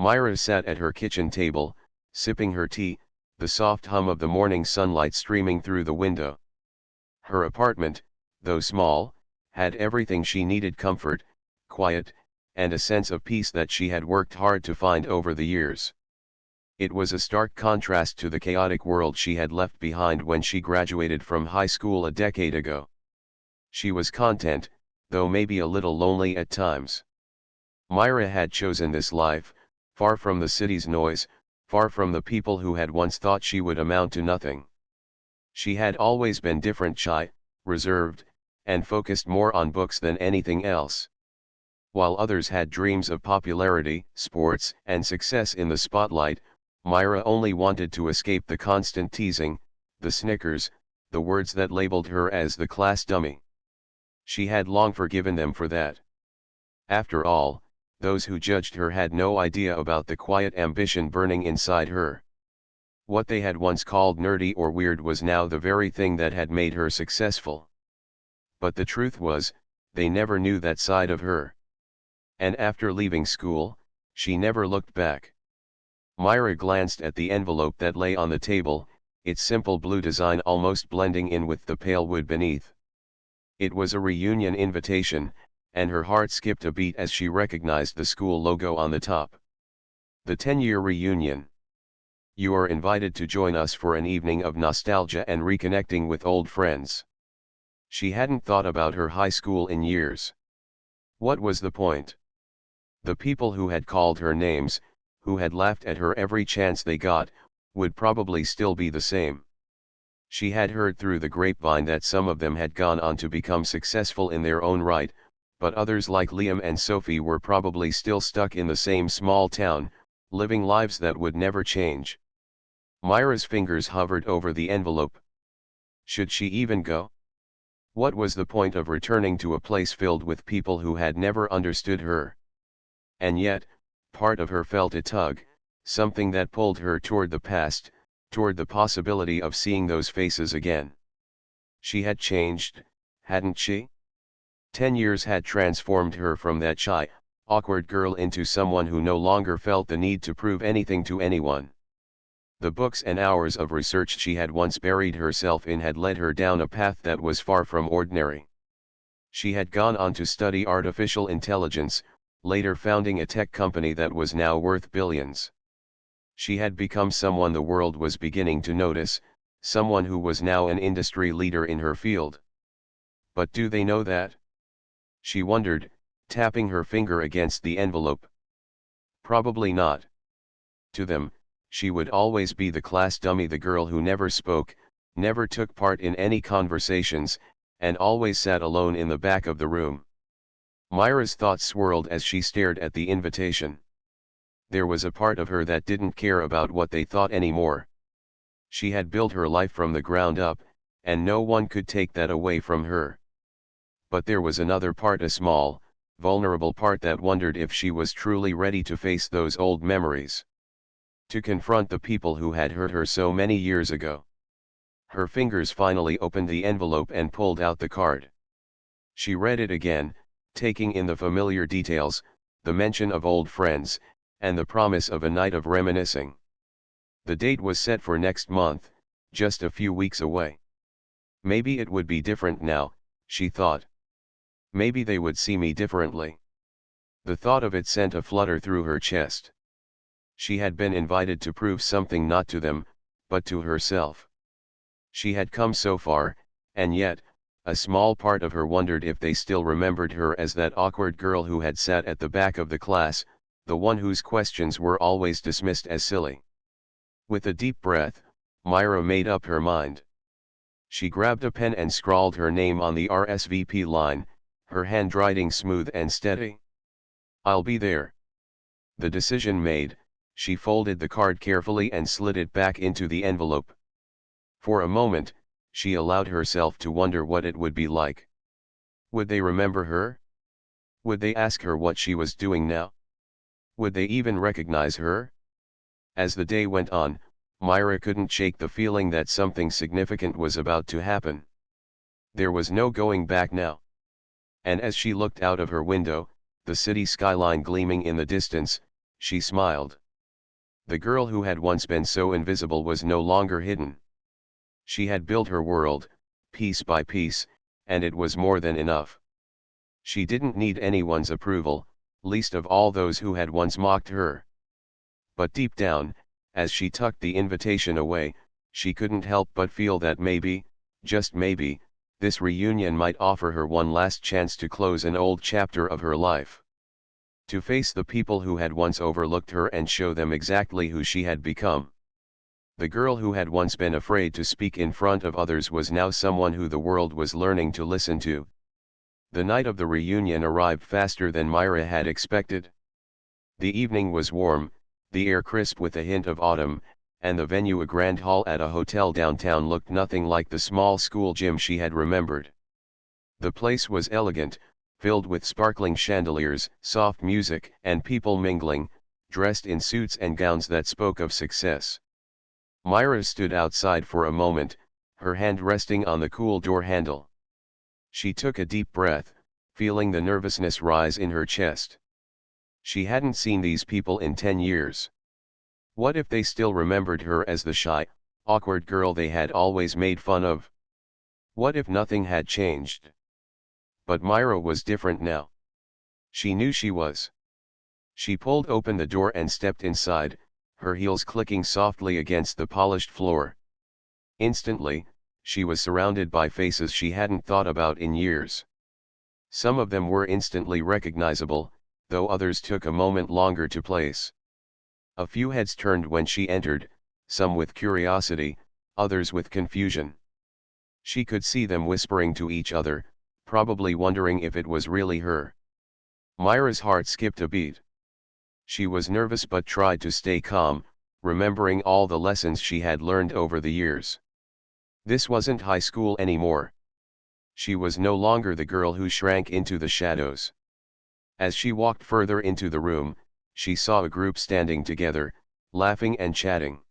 Myra sat at her kitchen table, sipping her tea, the soft hum of the morning sunlight streaming through the window. Her apartment, though small, had everything she needed: comfort, quiet, and a sense of peace that she had worked hard to find over the years. It was a stark contrast to the chaotic world she had left behind when she graduated from high school a decade ago. She was content, though maybe a little lonely at times. Myra had chosen this life, far from the city's noise, far from the people who had once thought she would amount to nothing. She had always been different, shy, reserved, and focused more on books than anything else. While others had dreams of popularity, sports, and success in the spotlight, Myra only wanted to escape the constant teasing, the snickers, the words that labeled her as the class dummy. She had long forgiven them for that. After all, those who judged her had no idea about the quiet ambition burning inside her. What they had once called nerdy or weird was now the very thing that had made her successful. But the truth was, they never knew that side of her. And after leaving school, she never looked back. Myra glanced at the envelope that lay on the table, its simple blue design almost blending in with the pale wood beneath. It was a reunion invitation, and her heart skipped a beat as she recognized the school logo on the top. The 10-year reunion. You are invited to join us for an evening of nostalgia and reconnecting with old friends. She hadn't thought about her high school in years. What was the point? The people who had called her names, who had laughed at her every chance they got, would probably still be the same. She had heard through the grapevine that some of them had gone on to become successful in their own right, but others like Liam and Sophie were probably still stuck in the same small town, living lives that would never change. Myra's fingers hovered over the envelope. Should she even go? What was the point of returning to a place filled with people who had never understood her? And yet, part of her felt a tug, something that pulled her toward the past, toward the possibility of seeing those faces again. She had changed, hadn't she? 10 years had transformed her from that shy, awkward girl into someone who no longer felt the need to prove anything to anyone. The books and hours of research she had once buried herself in had led her down a path that was far from ordinary. She had gone on to study artificial intelligence, later founding a tech company that was now worth billions. She had become someone the world was beginning to notice, someone who was now an industry leader in her field. But do they know that? She wondered, tapping her finger against the envelope. Probably not. To them, she would always be the class dummy, the girl who never spoke, never took part in any conversations, and always sat alone in the back of the room. Myra's thoughts swirled as she stared at the invitation. There was a part of her that didn't care about what they thought anymore. She had built her life from the ground up, and no one could take that away from her. But there was another part, a small, vulnerable part that wondered if she was truly ready to face those old memories. To confront the people who had hurt her so many years ago. Her fingers finally opened the envelope and pulled out the card. She read it again, taking in the familiar details, the mention of old friends, and the promise of a night of reminiscing. The date was set for next month, just a few weeks away. Maybe it would be different now, she thought. Maybe they would see me differently. The thought of it sent a flutter through her chest. She had been invited to prove something not to them, but to herself. She had come so far, and yet, a small part of her wondered if they still remembered her as that awkward girl who had sat at the back of the class, the one whose questions were always dismissed as silly. With a deep breath, Myra made up her mind. She grabbed a pen and scrawled her name on the RSVP line, her handwriting smooth and steady. I'll be there. The decision made, she folded the card carefully and slid it back into the envelope. For a moment, she allowed herself to wonder what it would be like. Would they remember her? Would they ask her what she was doing now? Would they even recognize her? As the day went on, Myra couldn't shake the feeling that something significant was about to happen. There was no going back now. And as she looked out of her window, the city skyline gleaming in the distance, she smiled. The girl who had once been so invisible was no longer hidden. She had built her world, piece by piece, and it was more than enough. She didn't need anyone's approval, least of all those who had once mocked her. But deep down, as she tucked the invitation away, she couldn't help but feel that maybe, just maybe, this reunion might offer her one last chance to close an old chapter of her life. To face the people who had once overlooked her and show them exactly who she had become. The girl who had once been afraid to speak in front of others was now someone who the world was learning to listen to. The night of the reunion arrived faster than Myra had expected. The evening was warm, the air crisp with a hint of autumn, and the venue, a grand hall at a hotel downtown, looked nothing like the small school gym she had remembered. The place was elegant, filled with sparkling chandeliers, soft music, and people mingling, dressed in suits and gowns that spoke of success. Myra stood outside for a moment, her hand resting on the cool door handle. She took a deep breath, feeling the nervousness rise in her chest. She hadn't seen these people in 10 years. What if they still remembered her as the shy, awkward girl they had always made fun of? What if nothing had changed? But Myra was different now. She knew she was. She pulled open the door and stepped inside, her heels clicking softly against the polished floor. Instantly, she was surrounded by faces she hadn't thought about in years. Some of them were instantly recognizable, though others took a moment longer to place. A few heads turned when she entered, some with curiosity, others with confusion. She could see them whispering to each other, probably wondering if it was really her. Myra's heart skipped a beat. She was nervous but tried to stay calm, remembering all the lessons she had learned over the years. This wasn't high school anymore. She was no longer the girl who shrank into the shadows. As she walked further into the room, she saw a group standing together, laughing and chatting.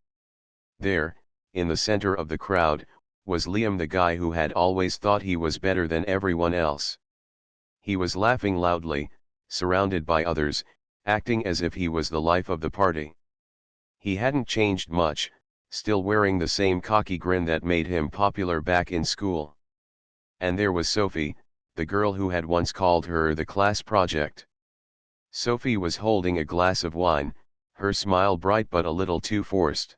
There, in the center of the crowd, was Liam, the guy who had always thought he was better than everyone else. He was laughing loudly, surrounded by others, acting as if he was the life of the party. He hadn't changed much, still wearing the same cocky grin that made him popular back in school. And there was Sophie, the girl who had once called her the class project. Sophie was holding a glass of wine, her smile bright but a little too forced.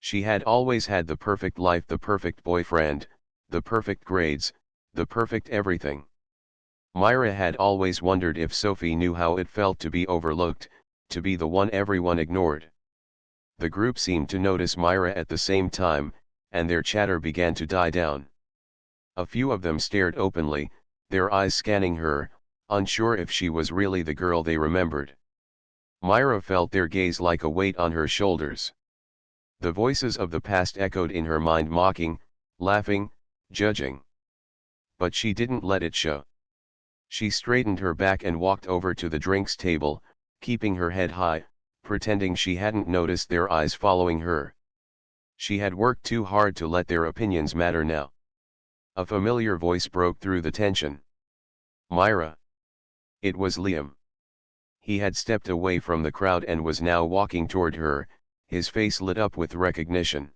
She had always had the perfect life, the perfect boyfriend, the perfect grades, the perfect everything. Myra had always wondered if Sophie knew how it felt to be overlooked, to be the one everyone ignored. The group seemed to notice Myra at the same time, and their chatter began to die down. A few of them stared openly, their eyes scanning her, unsure if she was really the girl they remembered. Myra felt their gaze like a weight on her shoulders. The voices of the past echoed in her mind, mocking, laughing, judging. But she didn't let it show. She straightened her back and walked over to the drinks table, keeping her head high, pretending she hadn't noticed their eyes following her. She had worked too hard to let their opinions matter now. A familiar voice broke through the tension. Myra. It was Liam. He had stepped away from the crowd and was now walking toward her, his face lit up with recognition.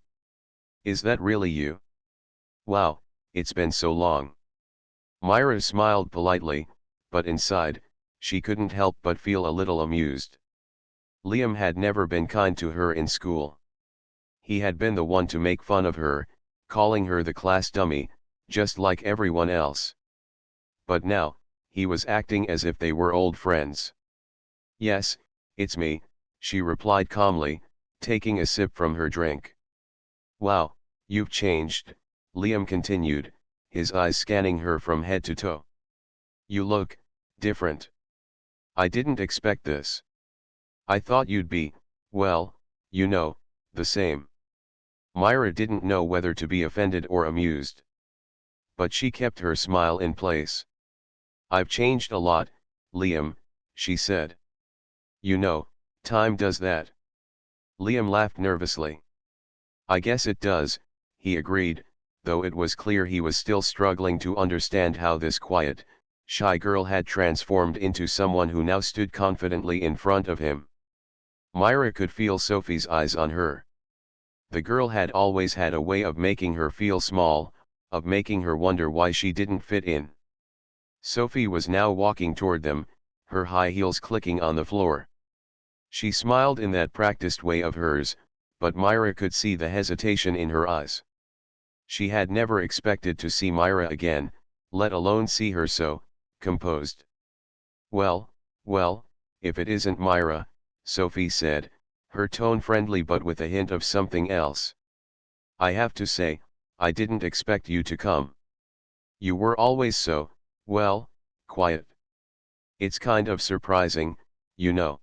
Is that really you? Wow, it's been so long. Myra smiled politely, but inside, she couldn't help but feel a little amused. Liam had never been kind to her in school. He had been the one to make fun of her, calling her the class dummy, just like everyone else. But now, he was acting as if they were old friends. Yes, it's me, she replied calmly, taking a sip from her drink. Wow, you've changed, Liam continued, his eyes scanning her from head to toe. You look different. I didn't expect this. I thought you'd be, well, you know, the same. Myra didn't know whether to be offended or amused. But she kept her smile in place. I've changed a lot, Liam, she said. You know, time does that. Liam laughed nervously. I guess it does, he agreed, though it was clear he was still struggling to understand how this quiet, shy girl had transformed into someone who now stood confidently in front of him. Myra could feel Sophie's eyes on her. The girl had always had a way of making her feel small, of making her wonder why she didn't fit in. Sophie was now walking toward them, her high heels clicking on the floor. She smiled in that practiced way of hers, but Myra could see the hesitation in her eyes. She had never expected to see Myra again, let alone see her so composed. Well, if it isn't Myra," Sophie said, her tone friendly but with a hint of something else. "I have to say, I didn't expect you to come. You were always so, quiet. It's kind of surprising, you know."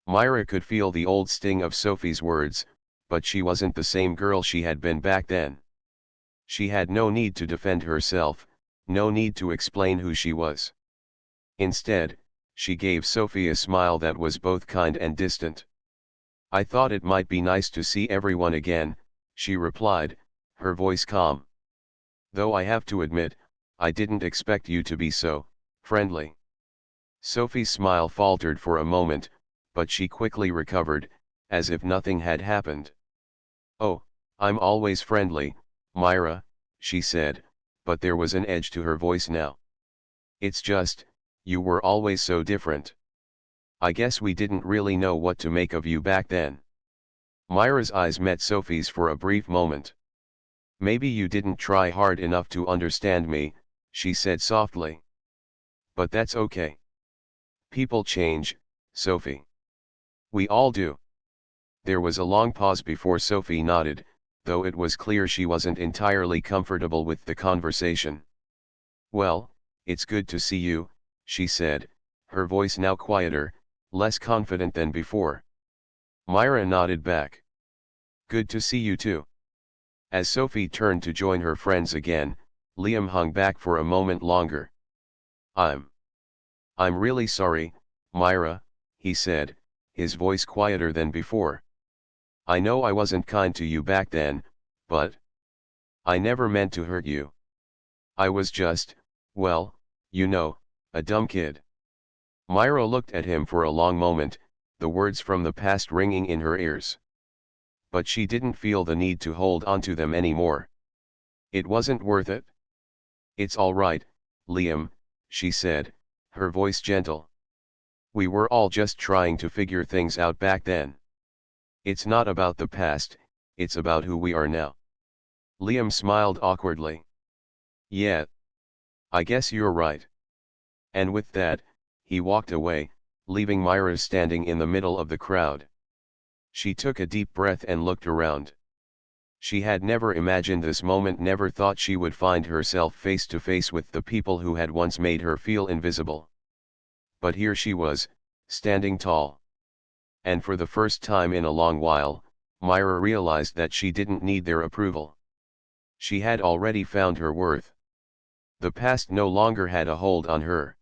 Myra could feel the old sting of Sophie's words, but she wasn't the same girl she had been back then. She had no need to defend herself, no need to explain who she was. Instead, she gave Sophie a smile that was both kind and distant. "I thought it might be nice to see everyone again," she replied, her voice calm. "Though I have to admit, I didn't expect you to be so friendly." Sophie's smile faltered for a moment, but she quickly recovered, as if nothing had happened. "Oh, I'm always friendly, Myra," she said, but there was an edge to her voice now. "It's just, you were always so different. I guess we didn't really know what to make of you back then." Myra's eyes met Sophie's for a brief moment. "Maybe you didn't try hard enough to understand me," she said softly. "But that's okay. People change, Sophie. We all do." There was a long pause before Sophie nodded, though it was clear she wasn't entirely comfortable with the conversation. "Well, it's good to see you," she said, her voice now quieter, less confident than before. Myra nodded back. "Good to see you too." As Sophie turned to join her friends again, Liam hung back for a moment longer. I'm really sorry, Myra," he said, his voice quieter than before. "I know I wasn't kind to you back then, but I never meant to hurt you. I was just, well, you know, a dumb kid." Myra looked at him for a long moment, the words from the past ringing in her ears. But she didn't feel the need to hold onto them anymore. It wasn't worth it. "It's all right, Liam," she said, her voice gentle. "We were all just trying to figure things out back then. It's not about the past, it's about who we are now." Liam smiled awkwardly. "Yeah. I guess you're right." And with that, he walked away, leaving Myra standing in the middle of the crowd. She took a deep breath and looked around. She had never imagined this moment, never thought she would find herself face to face with the people who had once made her feel invisible. But here she was, standing tall. And for the first time in a long while, Myra realized that she didn't need their approval. She had already found her worth. The past no longer had a hold on her.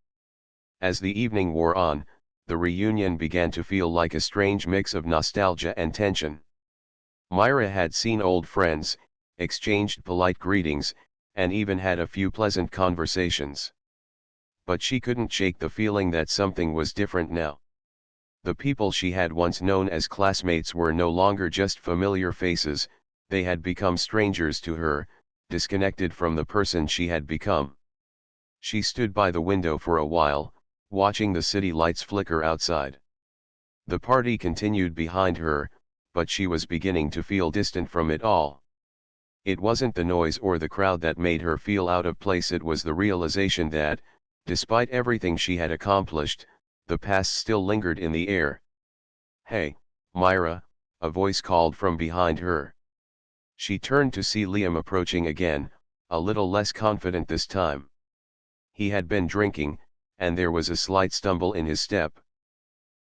As the evening wore on, the reunion began to feel like a strange mix of nostalgia and tension. Myra had seen old friends, exchanged polite greetings, and even had a few pleasant conversations. But she couldn't shake the feeling that something was different now. The people she had once known as classmates were no longer just familiar faces, they had become strangers to her, disconnected from the person she had become. She stood by the window for a while, watching the city lights flicker outside. The party continued behind her, but she was beginning to feel distant from it all. It wasn't the noise or the crowd that made her feel out of place, it was the realization that, despite everything she had accomplished, the past still lingered in the air. "Hey, Myra," a voice called from behind her. She turned to see Liam approaching again, a little less confident this time. He had been drinking, and there was a slight stumble in his step.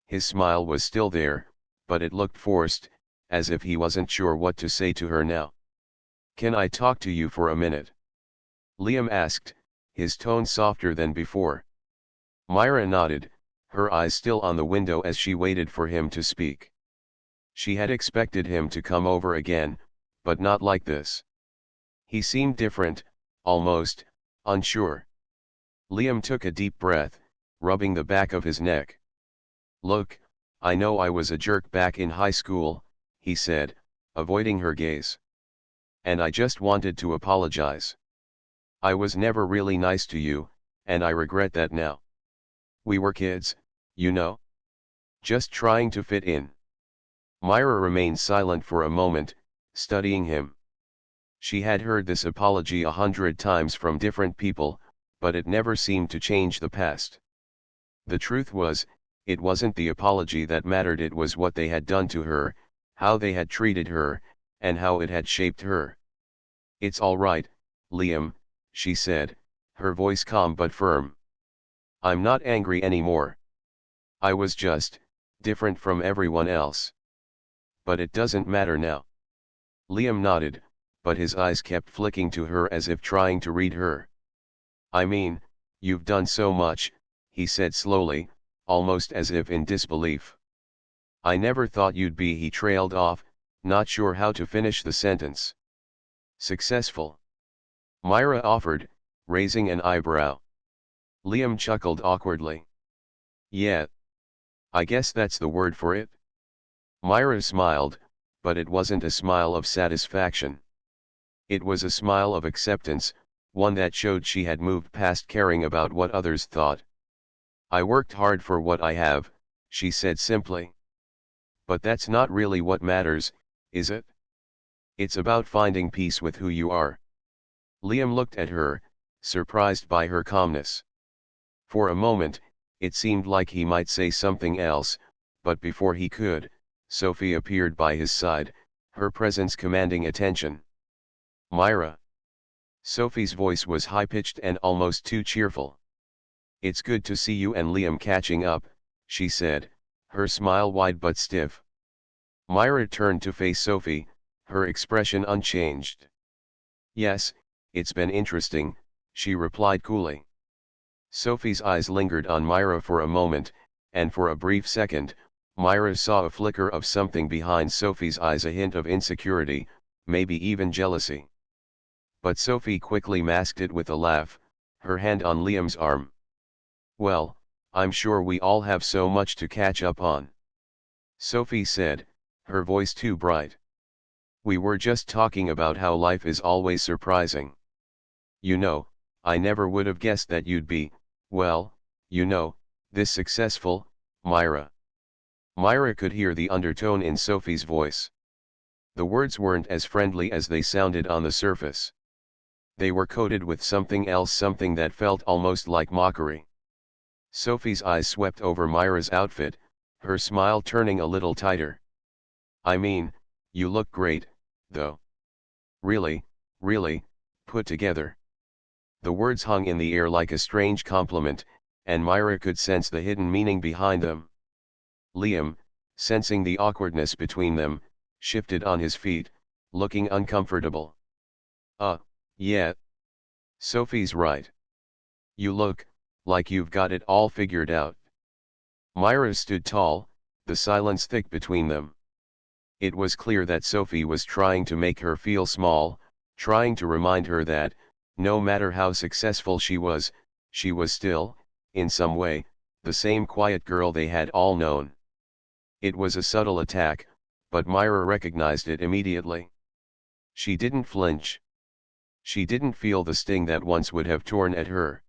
His smile was still there, but it looked forced, as if he wasn't sure what to say to her now. "Can I talk to you for a minute?" Liam asked, his tone softer than before. Myra nodded, her eyes still on the window as she waited for him to speak. She had expected him to come over again, but not like this. He seemed different, almost unsure. Liam took a deep breath, rubbing the back of his neck. "Look, I know I was a jerk back in high school, he said, avoiding her gaze. And I just wanted to apologize. I was never really nice to you, and I regret that now. We were kids, you know? Just trying to fit in. Myra remained silent for a moment, studying him. She had heard this apology 100 times from different people, but it never seemed to change the past. The truth was, it wasn't the apology that mattered, it was what they had done to her, how they had treated her, and how it had shaped her. It's all right, Liam, she said, her voice calm but firm. I'm not angry anymore. I was just different from everyone else. But it doesn't matter now. Liam nodded, but his eyes kept flicking to her as if trying to read her. I mean, you've done so much, he said slowly, almost as if in disbelief. I never thought you'd be, he trailed off, not sure how to finish the sentence. Successful? Myra offered, raising an eyebrow. Liam chuckled awkwardly. Yeah. I guess that's the word for it. Myra smiled, but it wasn't a smile of satisfaction. It was a smile of acceptance, one that showed she had moved past caring about what others thought. I worked hard for what I have, she said simply. But that's not really what matters, is it? It's about finding peace with who you are. Liam looked at her, surprised by her calmness. For a moment, it seemed like he might say something else, but before he could, Sophie appeared by his side, her presence commanding attention. Myra. Sophie's voice was high-pitched and almost too cheerful. It's good to see you and Liam catching up, she said, her smile wide but stiff. Myra turned to face Sophie, her expression unchanged. Yes, it's been interesting, she replied coolly. Sophie's eyes lingered on Myra for a moment, and for a brief second, Myra saw a flicker of something behind Sophie's eyes, a hint of insecurity, maybe even jealousy. But Sophie quickly masked it with a laugh, her hand on Liam's arm. Well, I'm sure we all have so much to catch up on. Sophie said, her voice too bright. We were just talking about how life is always surprising. You know, I never would have guessed that you'd be, well, you know, this successful, Myra. Myra could hear the undertone in Sophie's voice. The words weren't as friendly as they sounded on the surface. They were coated with something else, something that felt almost like mockery. Sophie's eyes swept over Myra's outfit, her smile turning a little tighter. I mean, you look great, though. Really, put together. The words hung in the air like a strange compliment, and Myra could sense the hidden meaning behind them. Liam, sensing the awkwardness between them, shifted on his feet, looking uncomfortable. Yeah. Sophie's right. You look like you've got it all figured out. Myra stood tall, the silence thick between them. It was clear that Sophie was trying to make her feel small, trying to remind her that, no matter how successful she was still, in some way, the same quiet girl they had all known. It was a subtle attack, but Myra recognized it immediately. She didn't flinch. She didn't feel the sting that once would have torn at her.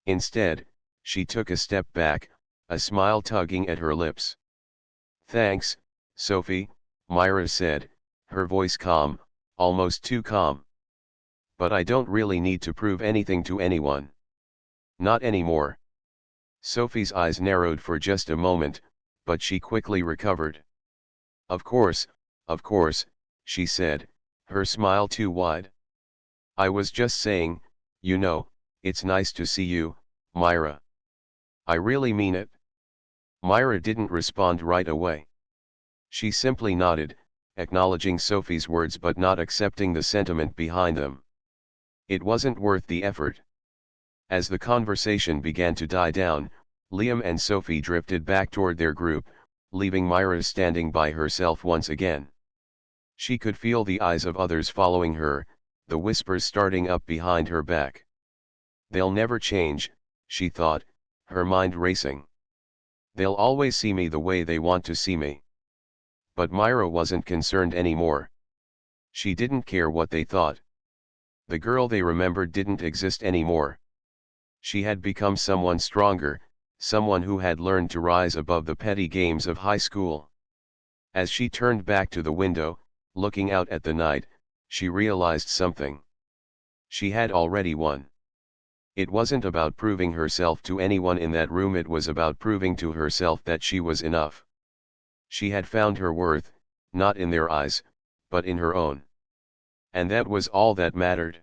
Instead, she took a step back, a smile tugging at her lips. Thanks, Sophie, Myra said, her voice calm, almost too calm. But I don't really need to prove anything to anyone. Not anymore. Sophie's eyes narrowed for just a moment, but she quickly recovered. Of course, she said, her smile too wide. I was just saying, you know, it's nice to see you, Myra. I really mean it. Myra didn't respond right away. She simply nodded, acknowledging Sophie's words but not accepting the sentiment behind them. It wasn't worth the effort. As the conversation began to die down, Liam and Sophie drifted back toward their group, leaving Myra standing by herself once again. She could feel the eyes of others following her, the whispers starting up behind her back. They'll never change, she thought, her mind racing. They'll always see me the way they want to see me. But Myra wasn't concerned anymore. She didn't care what they thought. The girl they remembered didn't exist anymore. She had become someone stronger, someone who had learned to rise above the petty games of high school. As she turned back to the window, looking out at the night, she realized something. She had already won. It wasn't about proving herself to anyone in that room, it was about proving to herself that she was enough. She had found her worth, not in their eyes, but in her own. And that was all that mattered.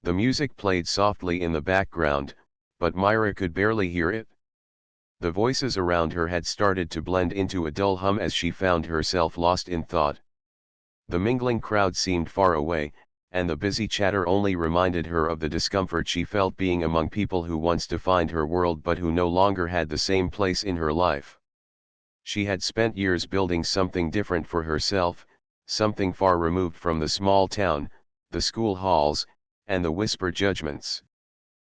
The music played softly in the background, but Myra could barely hear it. The voices around her had started to blend into a dull hum as she found herself lost in thought. The mingling crowd seemed far away, and the busy chatter only reminded her of the discomfort she felt being among people who once defined her world but who no longer had the same place in her life. She had spent years building something different for herself, something far removed from the small town, the school halls, and the whispered judgments.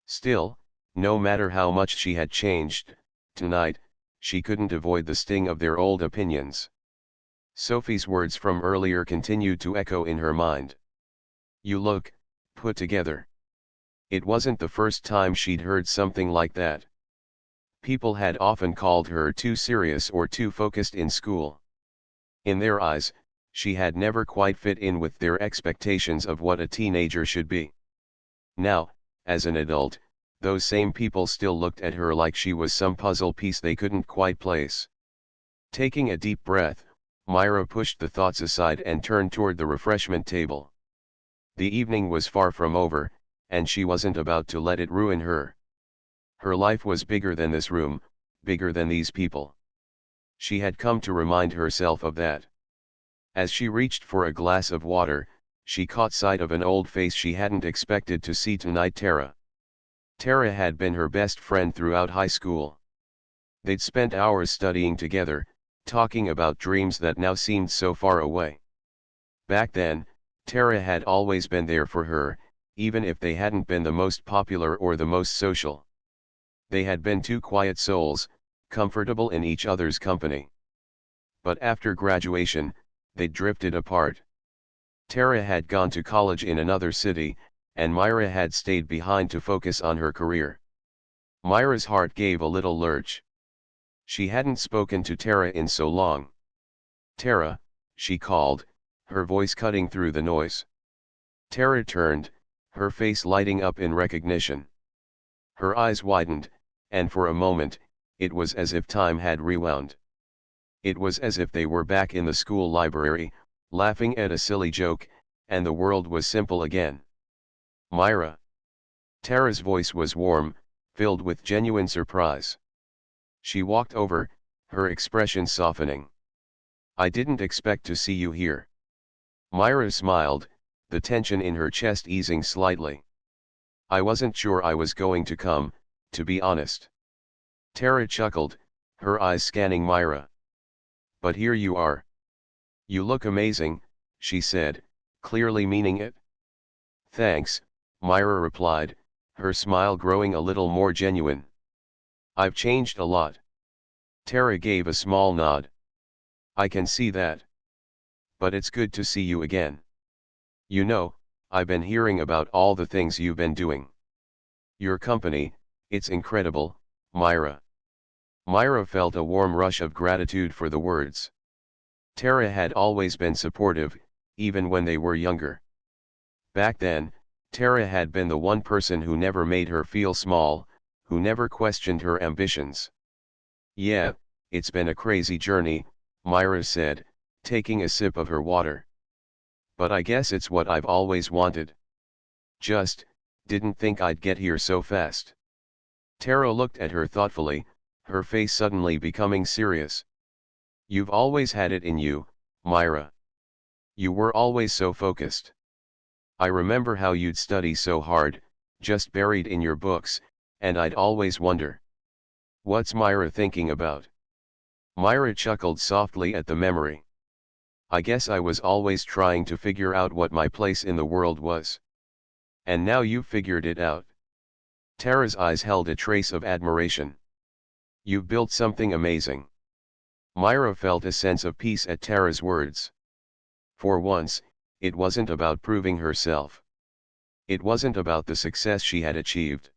Still, no matter how much she had changed, tonight, she couldn't avoid the sting of their old opinions. Sophie's words from earlier continued to echo in her mind. "You look put together." It wasn't the first time she'd heard something like that. People had often called her too serious or too focused in school. In their eyes, she had never quite fit in with their expectations of what a teenager should be. Now, as an adult, those same people still looked at her like she was some puzzle piece they couldn't quite place. Taking a deep breath, Myra pushed the thoughts aside and turned toward the refreshment table. The evening was far from over, and she wasn't about to let it ruin her. Her life was bigger than this room, bigger than these people. She had come to remind herself of that. As she reached for a glass of water, she caught sight of an old face she hadn't expected to see tonight: Tara. Tara had been her best friend throughout high school. They'd spent hours studying together, talking about dreams that now seemed so far away. Back then, Tara had always been there for her, even if they hadn't been the most popular or the most social. They had been two quiet souls, comfortable in each other's company. But after graduation, they'd drifted apart. Tara had gone to college in another city, and Myra had stayed behind to focus on her career. Myra's heart gave a little lurch. She hadn't spoken to Tara in so long. "Tara," she called, her voice cutting through the noise. Tara turned, her face lighting up in recognition. Her eyes widened, and for a moment, it was as if time had rewound. It was as if they were back in the school library, laughing at a silly joke, and the world was simple again. "Myra." Tara's voice was warm, filled with genuine surprise. She walked over, her expression softening. "I didn't expect to see you here." Myra smiled, the tension in her chest easing slightly. "I wasn't sure I was going to come, to be honest." Tara chuckled, her eyes scanning Myra. "But here you are. You look amazing," she said, clearly meaning it. "Thanks," Myra replied, her smile growing a little more genuine. "I've changed a lot." Tara gave a small nod. "I can see that. But it's good to see you again. You know, I've been hearing about all the things you've been doing. Your company, it's incredible, Myra." Myra felt a warm rush of gratitude for the words. Tara had always been supportive, even when they were younger. Back then, Tara had been the one person who never made her feel small, who never questioned her ambitions. "Yeah, it's been a crazy journey," Myra said, taking a sip of her water. "But I guess it's what I've always wanted. Just, didn't think I'd get here so fast." Tara looked at her thoughtfully, her face suddenly becoming serious. "You've always had it in you, Myra. You were always so focused. I remember how you'd study so hard, just buried in your books, and I'd always wonder, what's Myra thinking about?" Myra chuckled softly at the memory. "I guess I was always trying to figure out what my place in the world was. And now you've figured it out." Tara's eyes held a trace of admiration. You've built something amazing. Myra felt a sense of peace at Tara's words. For once, it wasn't about proving herself. It wasn't about the success she had achieved.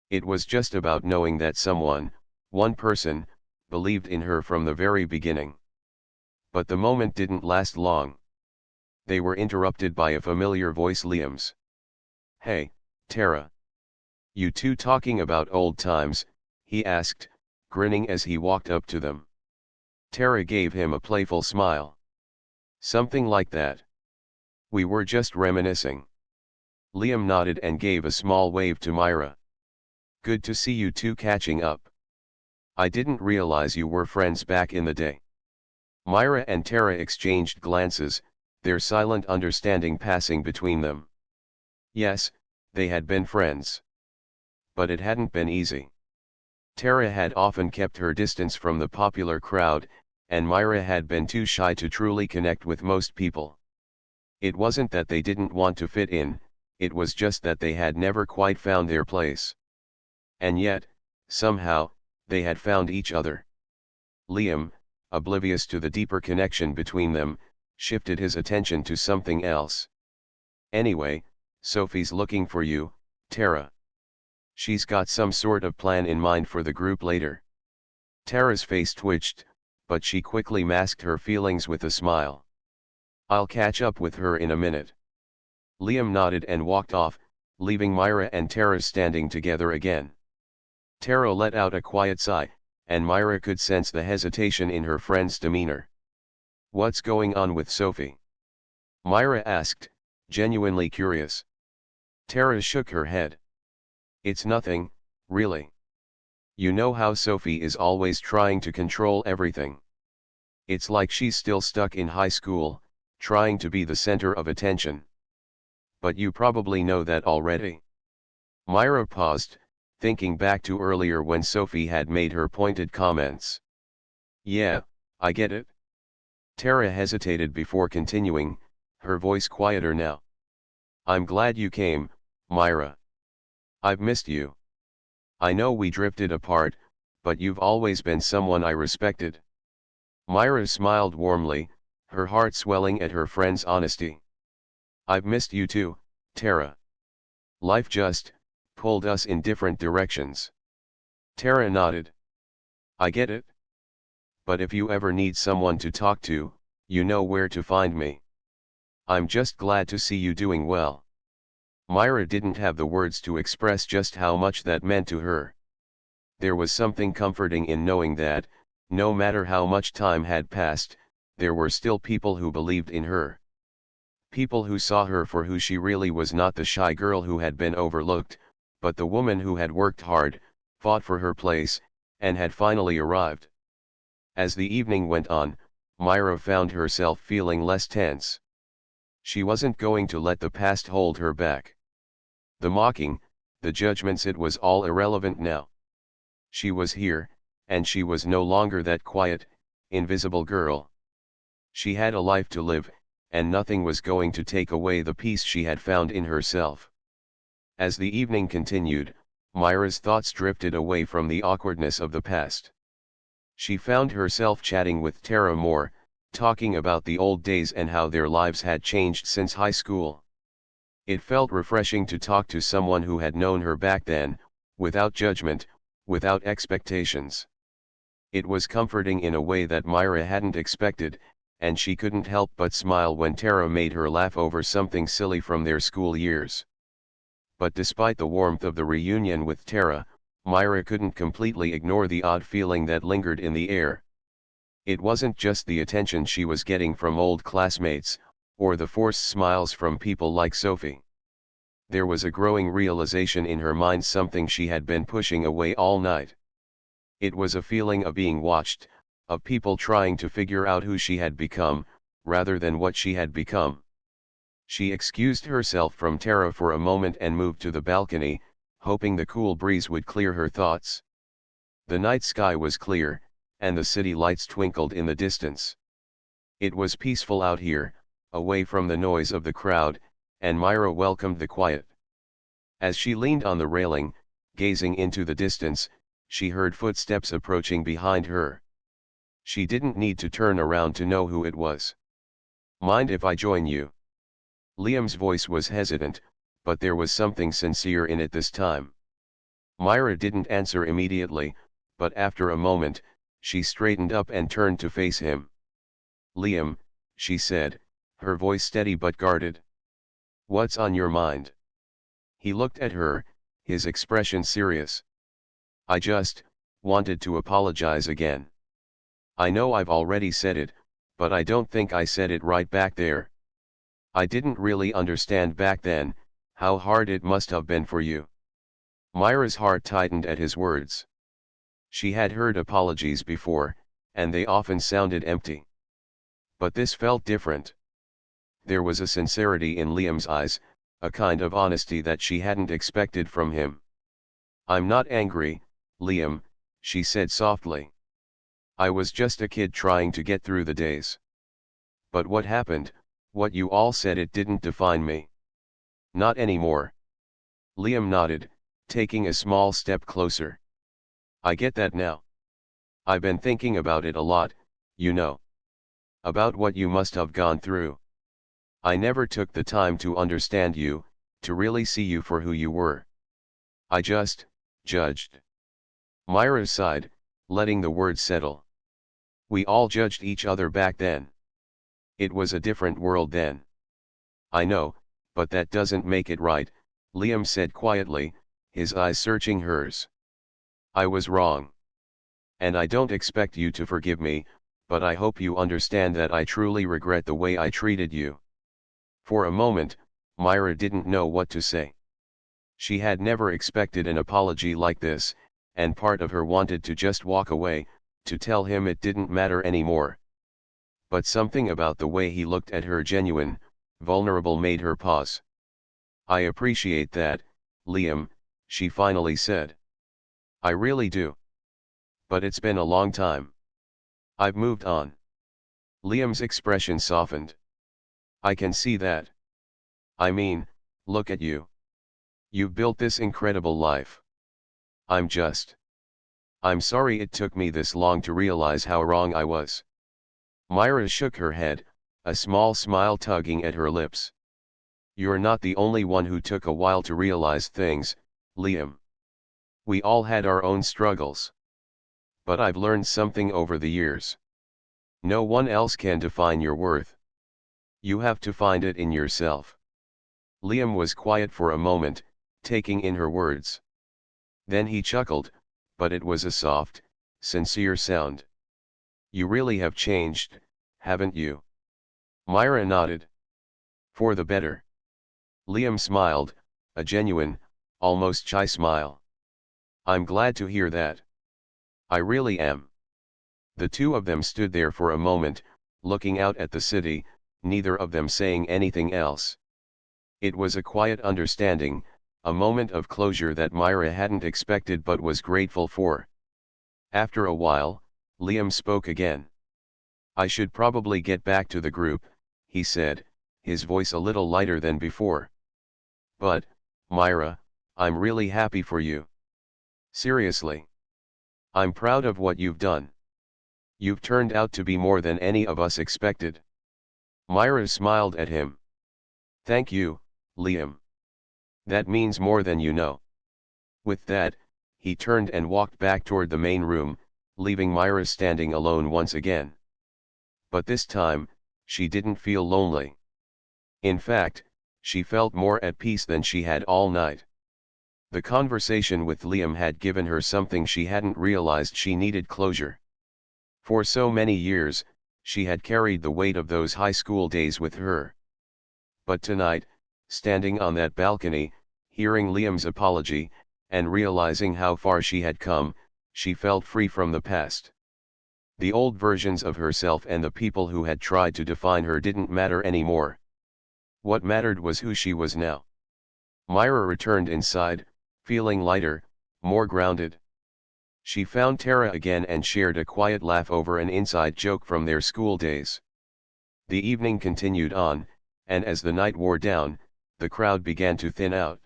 It was just about knowing that someone, one person, believed in her from the very beginning. But the moment didn't last long. They were interrupted by a familiar voice, Liam's. "Hey, Tara. You two talking about old times?" he asked, grinning as he walked up to them. Tara gave him a playful smile. "Something like that. We were just reminiscing." Liam nodded and gave a small wave to Myra. "Good to see you two catching up. I didn't realize you were friends back in the day." Myra and Tara exchanged glances, their silent understanding passing between them. Yes, they had been friends. But it hadn't been easy. Tara had often kept her distance from the popular crowd, and Myra had been too shy to truly connect with most people. It wasn't that they didn't want to fit in, it was just that they had never quite found their place. And yet, somehow, they had found each other. Liam, oblivious to the deeper connection between them, shifted his attention to something else. "Anyway, Sophie's looking for you, Tara. She's got some sort of plan in mind for the group later." Tara's face twitched, but she quickly masked her feelings with a smile. "I'll catch up with her in a minute." Liam nodded and walked off, leaving Myra and Tara standing together again. Tara let out a quiet sigh, and Myra could sense the hesitation in her friend's demeanor. "What's going on with Sophie?" Myra asked, genuinely curious. Tara shook her head. "It's nothing, really. You know how Sophie is always trying to control everything. It's like she's still stuck in high school, trying to be the center of attention. But you probably know that already." Myra paused, thinking back to earlier when Sophie had made her pointed comments. "Yeah, I get it." Tara hesitated before continuing, her voice quieter now. "I'm glad you came, Myra. I've missed you. I know we drifted apart, but you've always been someone I respected." Myra smiled warmly, her heart swelling at her friend's honesty. "I've missed you too, Tara. Life just pulled us in different directions." Tara nodded. "I get it. But if you ever need someone to talk to, you know where to find me. I'm just glad to see you doing well." Myra didn't have the words to express just how much that meant to her. There was something comforting in knowing that, no matter how much time had passed, there were still people who believed in her. People who saw her for who she really was, not the shy girl who had been overlooked, but the woman who had worked hard, fought for her place, and had finally arrived. As the evening went on, Myra found herself feeling less tense. She wasn't going to let the past hold her back. The mocking, the judgments, it was all irrelevant now. She was here, and she was no longer that quiet, invisible girl. She had a life to live, and nothing was going to take away the peace she had found in herself. As the evening continued, Myra's thoughts drifted away from the awkwardness of the past. She found herself chatting with Tara more, talking about the old days and how their lives had changed since high school. It felt refreshing to talk to someone who had known her back then, without judgment, without expectations. It was comforting in a way that Myra hadn't expected, and she couldn't help but smile when Tara made her laugh over something silly from their school years. But despite the warmth of the reunion with Tara, Myra couldn't completely ignore the odd feeling that lingered in the air. It wasn't just the attention she was getting from old classmates, or the forced smiles from people like Sophie. There was a growing realization in her mind, something she had been pushing away all night. It was a feeling of being watched, of people trying to figure out who she had become, rather than what she had become. She excused herself from Tara for a moment and moved to the balcony, hoping the cool breeze would clear her thoughts. The night sky was clear, and the city lights twinkled in the distance. It was peaceful out here, away from the noise of the crowd, and Myra welcomed the quiet. As she leaned on the railing, gazing into the distance, she heard footsteps approaching behind her. She didn't need to turn around to know who it was. "Mind if I join you?" Liam's voice was hesitant, but there was something sincere in it this time. Myra didn't answer immediately, but after a moment, she straightened up and turned to face him. "Liam," she said, her voice steady but guarded. "What's on your mind?" He looked at her, his expression serious. "I just wanted to apologize again. I know I've already said it, but I don't think I said it right back there. I didn't really understand back then how hard it must have been for you." Myra's heart tightened at his words. She had heard apologies before, and they often sounded empty. But this felt different. There was a sincerity in Liam's eyes, a kind of honesty that she hadn't expected from him. "I'm not angry, Liam," she said softly. "I was just a kid trying to get through the days. But what happened, what you all said, it didn't define me. Not anymore." Liam nodded, taking a small step closer. "I get that now. I've been thinking about it a lot, you know. About what you must have gone through. I never took the time to understand you, to really see you for who you were. I just judged." Myra sighed, letting the words settle. "We all judged each other back then. It was a different world then." "I know, but that doesn't make it right," Liam said quietly, his eyes searching hers. "I was wrong. And I don't expect you to forgive me, but I hope you understand that I truly regret the way I treated you." For a moment, Myra didn't know what to say. She had never expected an apology like this, and part of her wanted to just walk away, to tell him it didn't matter anymore. But something about the way he looked at her, genuine, vulnerable, made her pause. "I appreciate that, Liam," she finally said. "I really do. But it's been a long time. I've moved on." Liam's expression softened. "I can see that. I mean, look at you. You've built this incredible life. I'm sorry it took me this long to realize how wrong I was." Myra shook her head, a small smile tugging at her lips. "You're not the only one who took a while to realize things, Liam. We all had our own struggles. But I've learned something over the years. No one else can define your worth. You have to find it in yourself." Liam was quiet for a moment, taking in her words. Then he chuckled, but it was a soft, sincere sound. "You really have changed, haven't you?" Myra nodded. "For the better." Liam smiled, a genuine, almost shy smile. "I'm glad to hear that. I really am." The two of them stood there for a moment, looking out at the city, neither of them saying anything else. It was a quiet understanding, a moment of closure that Myra hadn't expected but was grateful for. After a while, Liam spoke again. "I should probably get back to the group," he said, his voice a little lighter than before. "But, Myra, I'm really happy for you. Seriously. I'm proud of what you've done. You've turned out to be more than any of us expected." Myra smiled at him. "Thank you, Liam. That means more than you know." With that, he turned and walked back toward the main room, leaving Myra standing alone once again. But this time, she didn't feel lonely. In fact, she felt more at peace than she had all night. The conversation with Liam had given her something she hadn't realized she needed: closure. For so many years, she had carried the weight of those high school days with her. But tonight, standing on that balcony, hearing Liam's apology, and realizing how far she had come, she felt free from the past. The old versions of herself and the people who had tried to define her didn't matter anymore. What mattered was who she was now. Myra returned inside, feeling lighter, more grounded. She found Tara again and shared a quiet laugh over an inside joke from their school days. The evening continued on, and as the night wore down, the crowd began to thin out.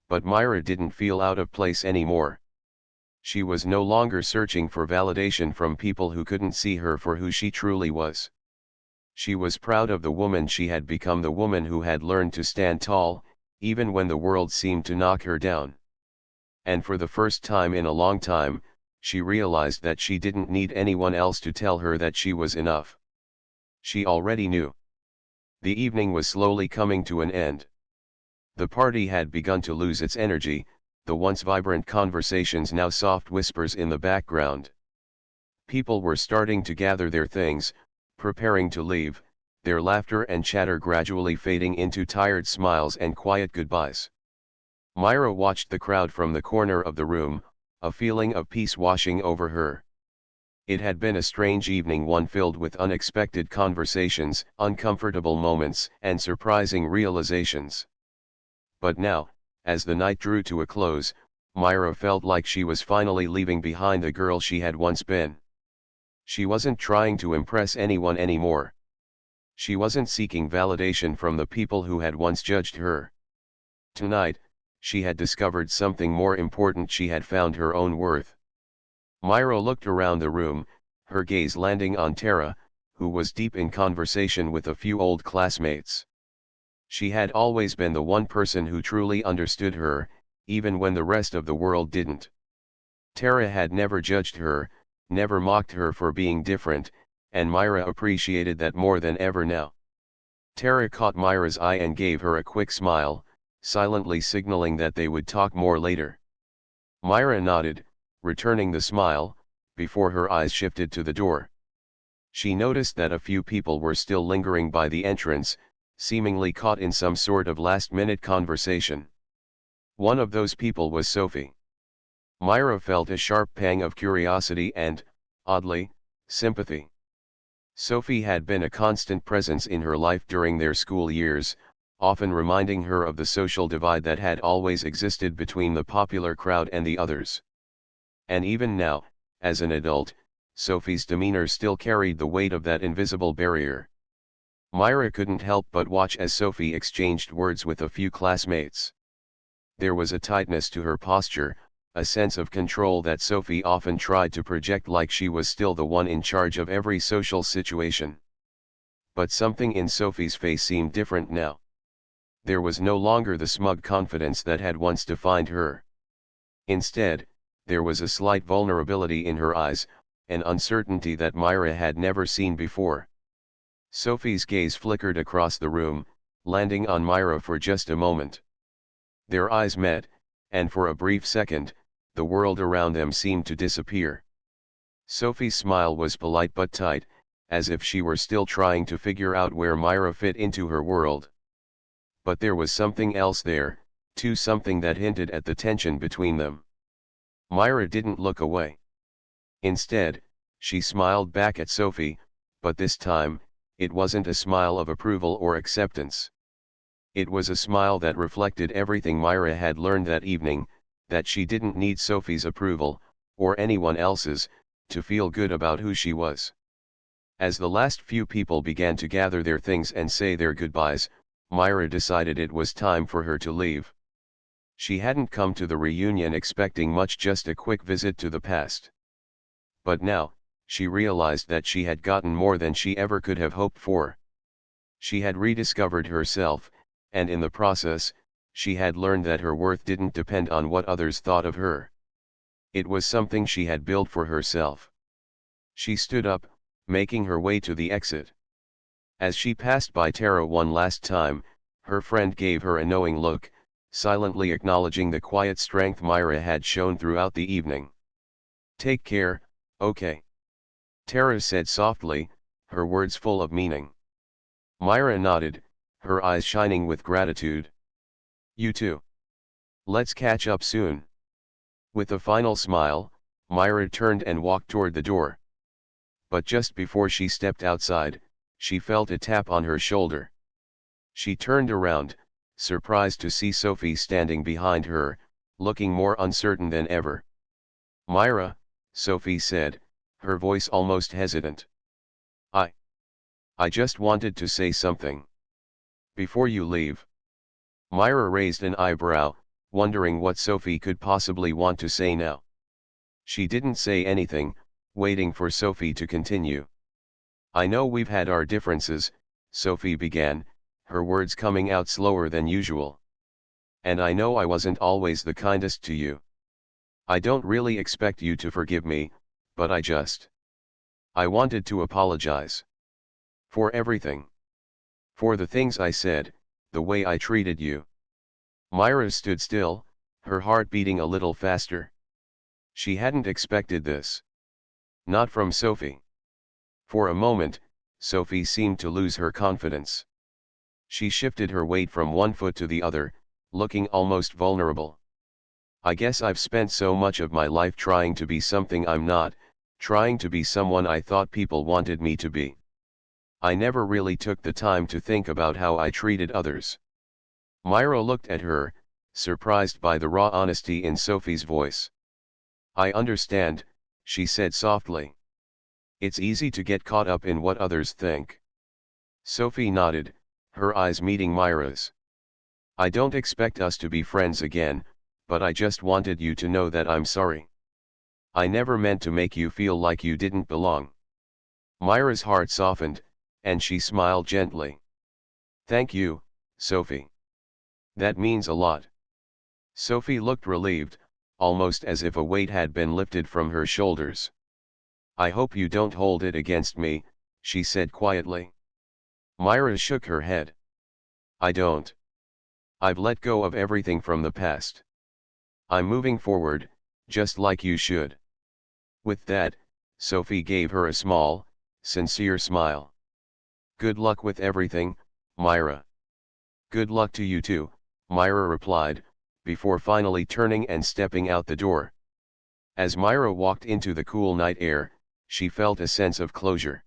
But Myra didn't feel out of place anymore. She was no longer searching for validation from people who couldn't see her for who she truly was. She was proud of the woman she had become, the woman who had learned to stand tall, even when the world seemed to knock her down. And for the first time in a long time, she realized that she didn't need anyone else to tell her that she was enough. She already knew. The evening was slowly coming to an end. The party had begun to lose its energy, the once vibrant conversations now soft whispers in the background. People were starting to gather their things, preparing to leave, their laughter and chatter gradually fading into tired smiles and quiet goodbyes. Myra watched the crowd from the corner of the room, a feeling of peace washing over her. It had been a strange evening, one filled with unexpected conversations, uncomfortable moments, and surprising realizations. But now, as the night drew to a close, Myra felt like she was finally leaving behind the girl she had once been. She wasn't trying to impress anyone anymore. She wasn't seeking validation from the people who had once judged her. Tonight, she had discovered something more important. She had found her own worth. Myra looked around the room, her gaze landing on Tara, who was deep in conversation with a few old classmates. She had always been the one person who truly understood her, even when the rest of the world didn't. Tara had never judged her, never mocked her for being different, and Myra appreciated that more than ever now. Tara caught Myra's eye and gave her a quick smile, silently signaling that they would talk more later. Myra nodded, returning the smile, before her eyes shifted to the door. She noticed that a few people were still lingering by the entrance, seemingly caught in some sort of last-minute conversation. One of those people was Sophie. Myra felt a sharp pang of curiosity and, oddly, sympathy. Sophie had been a constant presence in her life during their school years, often reminding her of the social divide that had always existed between the popular crowd and the others. And even now, as an adult, Sophie's demeanor still carried the weight of that invisible barrier. Myra couldn't help but watch as Sophie exchanged words with a few classmates. There was a tightness to her posture, a sense of control that Sophie often tried to project, like she was still the one in charge of every social situation. But something in Sophie's face seemed different now. There was no longer the smug confidence that had once defined her. Instead, there was a slight vulnerability in her eyes, an uncertainty that Myra had never seen before. Sophie's gaze flickered across the room, landing on Myra for just a moment. Their eyes met, and for a brief second, the world around them seemed to disappear. Sophie's smile was polite but tight, as if she were still trying to figure out where Myra fit into her world. But there was something else there, too, something that hinted at the tension between them. Myra didn't look away. Instead, she smiled back at Sophie, but this time, it wasn't a smile of approval or acceptance. It was a smile that reflected everything Myra had learned that evening, that she didn't need Sophie's approval, or anyone else's, to feel good about who she was. As the last few people began to gather their things and say their goodbyes, Myra decided it was time for her to leave. She hadn't come to the reunion expecting much, just a quick visit to the past. But now, she realized that she had gotten more than she ever could have hoped for. She had rediscovered herself, and in the process, she had learned that her worth didn't depend on what others thought of her. It was something she had built for herself. She stood up, making her way to the exit. As she passed by Tara one last time, her friend gave her a knowing look, silently acknowledging the quiet strength Myra had shown throughout the evening. "Take care, okay?" Tara said softly, her words full of meaning. Myra nodded, her eyes shining with gratitude. "You too. Let's catch up soon." With a final smile, Myra turned and walked toward the door. But just before she stepped outside, she felt a tap on her shoulder. She turned around, surprised to see Sophie standing behind her, looking more uncertain than ever. "Myra," Sophie said, her voice almost hesitant. I just wanted to say something. Before you leave." Myra raised an eyebrow, wondering what Sophie could possibly want to say now. She didn't say anything, waiting for Sophie to continue. I know we've had our differences, Sophie began, her words coming out slower than usual. And I know I wasn't always the kindest to you. I don't really expect you to forgive me, but I wanted to apologize. For everything. For the things I said, the way I treated you. Myra stood still, her heart beating a little faster. She hadn't expected this. Not from Sophie. For a moment, Sophie seemed to lose her confidence. She shifted her weight from one foot to the other, looking almost vulnerable. I guess I've spent so much of my life trying to be something I'm not, trying to be someone I thought people wanted me to be. I never really took the time to think about how I treated others. Myra looked at her, surprised by the raw honesty in Sophie's voice. I understand, she said softly. It's easy to get caught up in what others think. Sophie nodded, her eyes meeting Myra's. I don't expect us to be friends again, but I just wanted you to know that I'm sorry. I never meant to make you feel like you didn't belong. Myra's heart softened, and she smiled gently. Thank you, Sophie. That means a lot. Sophie looked relieved, almost as if a weight had been lifted from her shoulders. I hope you don't hold it against me, she said quietly. Myra shook her head. I don't. I've let go of everything from the past. I'm moving forward, just like you should. With that, Sophie gave her a small, sincere smile. Good luck with everything, Myra. Good luck to you too, Myra replied, before finally turning and stepping out the door. As Myra walked into the cool night air, she felt a sense of closure.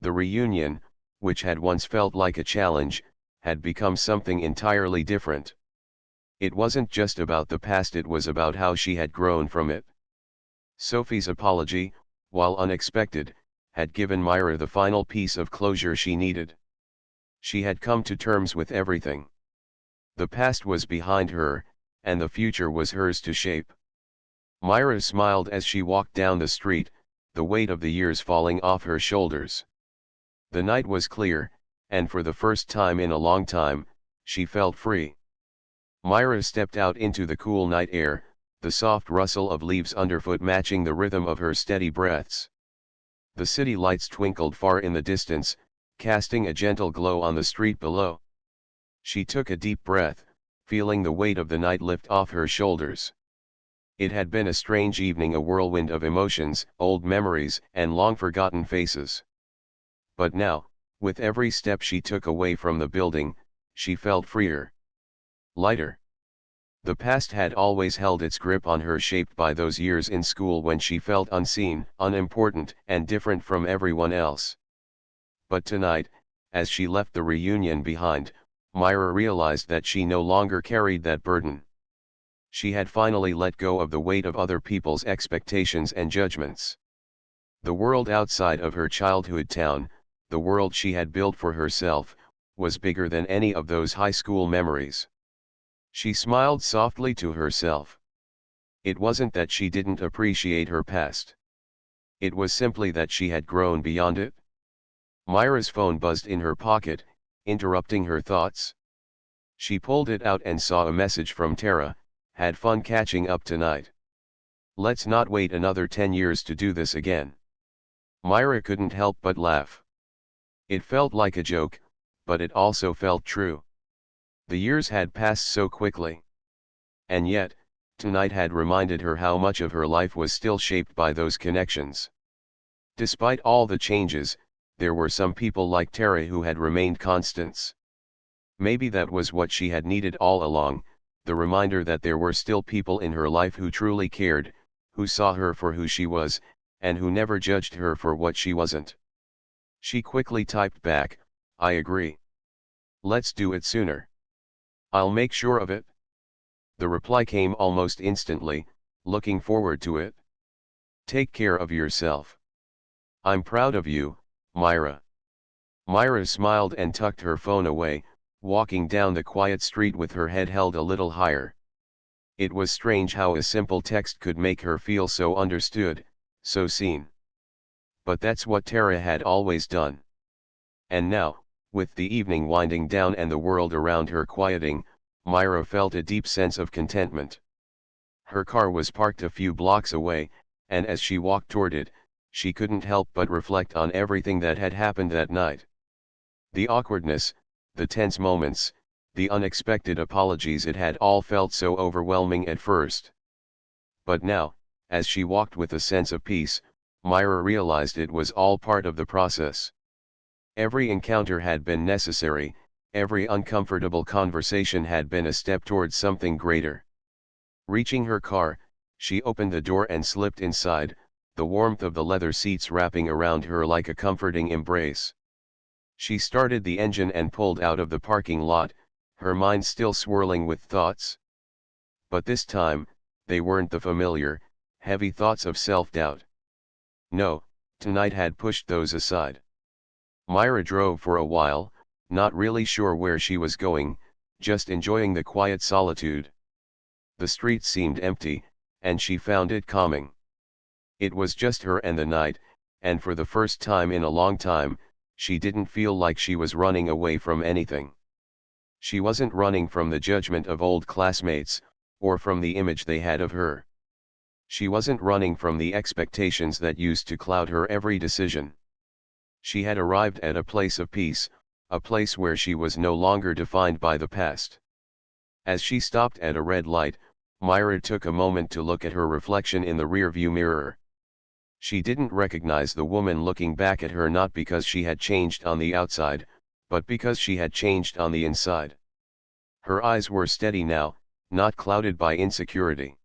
The reunion, which had once felt like a challenge, had become something entirely different. It wasn't just about the past, it was about how she had grown from it. Sophie's apology, while unexpected, had given Myra the final piece of closure she needed. She had come to terms with everything. The past was behind her, and the future was hers to shape. Myra smiled as she walked down the street, the weight of the years falling off her shoulders. The night was clear, and for the first time in a long time, she felt free. Myra stepped out into the cool night air, the soft rustle of leaves underfoot matching the rhythm of her steady breaths. The city lights twinkled far in the distance, casting a gentle glow on the street below. She took a deep breath, feeling the weight of the night lift off her shoulders. It had been a strange evening, a whirlwind of emotions, old memories, and long-forgotten faces. But now, with every step she took away from the building, she felt freer. Lighter. The past had always held its grip on her, shaped by those years in school when she felt unseen, unimportant, and different from everyone else. But tonight, as she left the reunion behind, Myra realized that she no longer carried that burden. She had finally let go of the weight of other people's expectations and judgments. The world outside of her childhood town, the world she had built for herself, was bigger than any of those high school memories. She smiled softly to herself. It wasn't that she didn't appreciate her past. It was simply that she had grown beyond it. Myra's phone buzzed in her pocket, interrupting her thoughts. She pulled it out and saw a message from Tara. Had fun catching up tonight. Let's not wait another 10 years to do this again. Myra couldn't help but laugh. It felt like a joke, but it also felt true. The years had passed so quickly. And yet, tonight had reminded her how much of her life was still shaped by those connections. Despite all the changes, there were some people like Tara who had remained constants. Maybe that was what she had needed all along, the reminder that there were still people in her life who truly cared, who saw her for who she was, and who never judged her for what she wasn't. She quickly typed back, I agree. Let's do it sooner. I'll make sure of it. The reply came almost instantly, looking forward to it. Take care of yourself. I'm proud of you, Myra. Myra smiled and tucked her phone away, walking down the quiet street with her head held a little higher. It was strange how a simple text could make her feel so understood, so seen. But that's what Tara had always done. And now, with the evening winding down and the world around her quieting, Myra felt a deep sense of contentment. Her car was parked a few blocks away, and as she walked toward it, she couldn't help but reflect on everything that had happened that night. The awkwardness, the tense moments, the unexpected apologies, it had all felt so overwhelming at first. But now, as she walked with a sense of peace, Myra realized it was all part of the process. Every encounter had been necessary, every uncomfortable conversation had been a step towards something greater. Reaching her car, she opened the door and slipped inside, the warmth of the leather seats wrapping around her like a comforting embrace. She started the engine and pulled out of the parking lot, her mind still swirling with thoughts. But this time, they weren't the familiar, heavy thoughts of self-doubt. No, tonight had pushed those aside. Myra drove for a while, not really sure where she was going, just enjoying the quiet solitude. The street seemed empty, and she found it calming. It was just her and the night, and for the first time in a long time, she didn't feel like she was running away from anything. She wasn't running from the judgment of old classmates, or from the image they had of her. She wasn't running from the expectations that used to cloud her every decision. She had arrived at a place of peace, a place where she was no longer defined by the past. As she stopped at a red light, Myra took a moment to look at her reflection in the rearview mirror. She didn't recognize the woman looking back at her, not because she had changed on the outside, but because she had changed on the inside. Her eyes were steady now, not clouded by insecurity.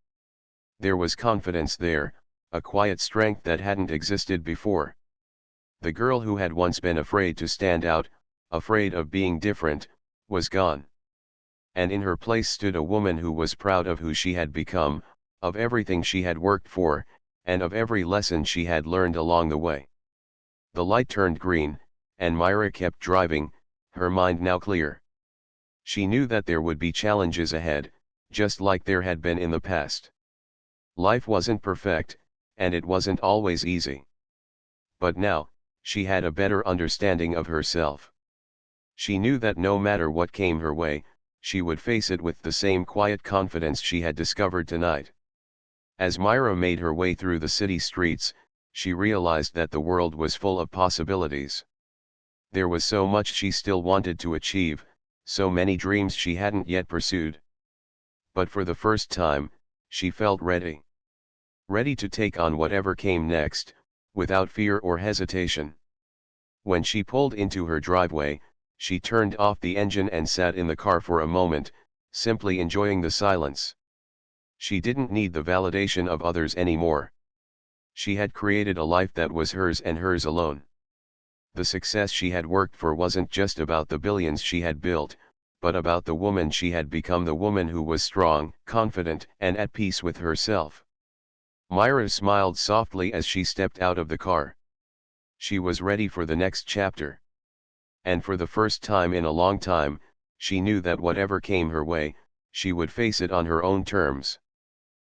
There was confidence there, a quiet strength that hadn't existed before. The girl who had once been afraid to stand out, afraid of being different, was gone. And in her place stood a woman who was proud of who she had become, of everything she had worked for, and of every lesson she had learned along the way. The light turned green, and Myra kept driving, her mind now clear. She knew that there would be challenges ahead, just like there had been in the past. Life wasn't perfect, and it wasn't always easy. But now, she had a better understanding of herself. She knew that no matter what came her way, she would face it with the same quiet confidence she had discovered tonight. As Myra made her way through the city streets, she realized that the world was full of possibilities. There was so much she still wanted to achieve, so many dreams she hadn't yet pursued. But for the first time, she felt ready. Ready to take on whatever came next, without fear or hesitation. When she pulled into her driveway, she turned off the engine and sat in the car for a moment, simply enjoying the silence. She didn't need the validation of others anymore. She had created a life that was hers and hers alone. The success she had worked for wasn't just about the billions she had built, but about the woman she had become, the woman who was strong, confident, and at peace with herself. Myra smiled softly as she stepped out of the car. She was ready for the next chapter. And for the first time in a long time, she knew that whatever came her way, she would face it on her own terms.